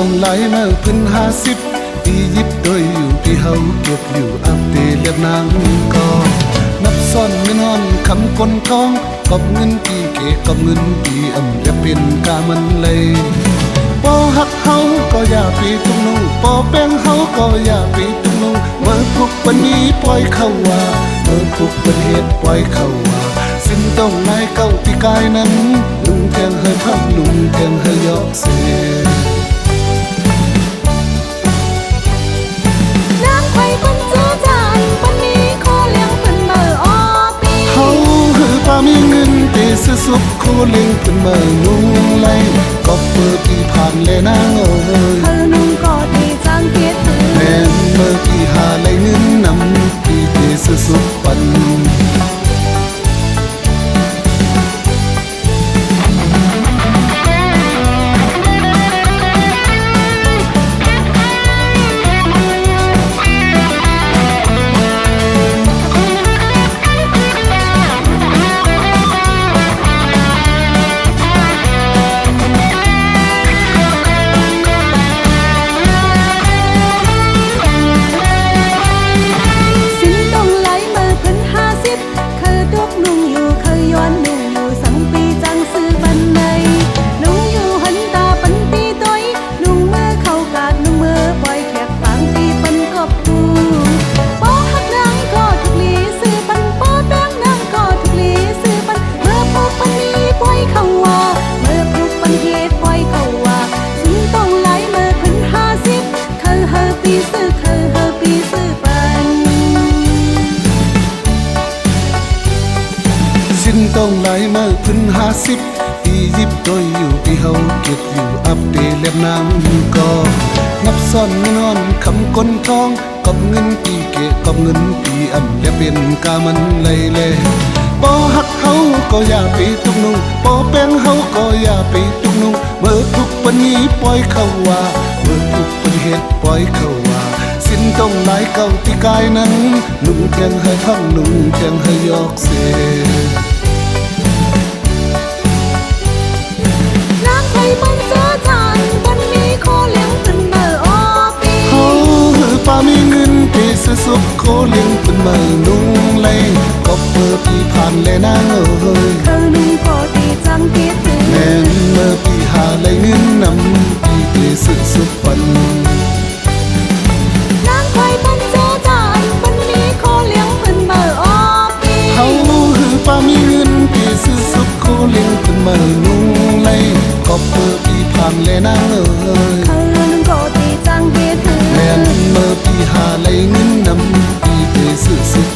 ต้องไหลมาพื้น50ปียิบโดยอยู่ที่เฮาเก็บอยู่อัปเดตเรียบนางก็นับซ่อนเงินนอนคำกลกองกอบเงินปีเกกอบเงินปีอย่าเป็นกามันเลยปอหักเฮาก็อย่าไปตุ้งนุ่งปอแป้งเฮาก็อย่าไปตุ้งนุ่งเมื่อทุกปันนี้ปล่อยเข้าว่าเมื่อทุกประเทศปล่อยเข้าว่าสิ้นต้องนายเก้าปีกายนั้นลุงแทงให้พังลุงแทงให้ยอกเสียมีเงินเตะสุกโคเลี้ยงขึ้นมานุ่งไหลก็เปิดปีผ่านเลยนางเอ้ยเธอนุ่งก็ดีจังเกียรติแม่เมื่อปีหาไหลเงินนำปีเตะสุกปันต้องไหลมาขึ้น50ปียิบโดยอยู่ที่เฮาเก็บอยู่อัปเดตเล็บน้ำก็นับซ่อนนอนคำก้นทองกอบเงินปีเกะกอบเงินปีอย่าเป็นกามันเลยปอหักเฮาก็อย่าไปตุกนุ่งปอแป้งเฮาก็อย่าไปตุกนุ่งเมื่อทุกปันนี้ปล่อยเข้าว่าเมื่อทุกปันเหตุปล่อยเข้าว่าสิ้นต้องไหลเก้าปีกายนั้นนุ่งแทงให้พังนุ่งแทงให้ยอกเสียป้ามีเงินเตะสุกโคเลี้ยงเป็นมานุ่งไหลก็เปิดปีผ่านเลยนางเอ้ยเธอนุ่งก็ดีจังเกียรติแม่เมื่อปีหาไหลเงินนำปีเตะสุกปันนางไข่ปันเจ้าจานปันนี้โคเลี้ยงเป็นมาปีเฮาป้ามีเงินเตะสุกโคเลี้ยงเป็นมานุ่งไหลก็เปิดปีผ่านเลยนางเอ้ยเธอนุ่งก็ดีจังเกียรติเมื่อปีหาไหลเงินนำปีเตะสุก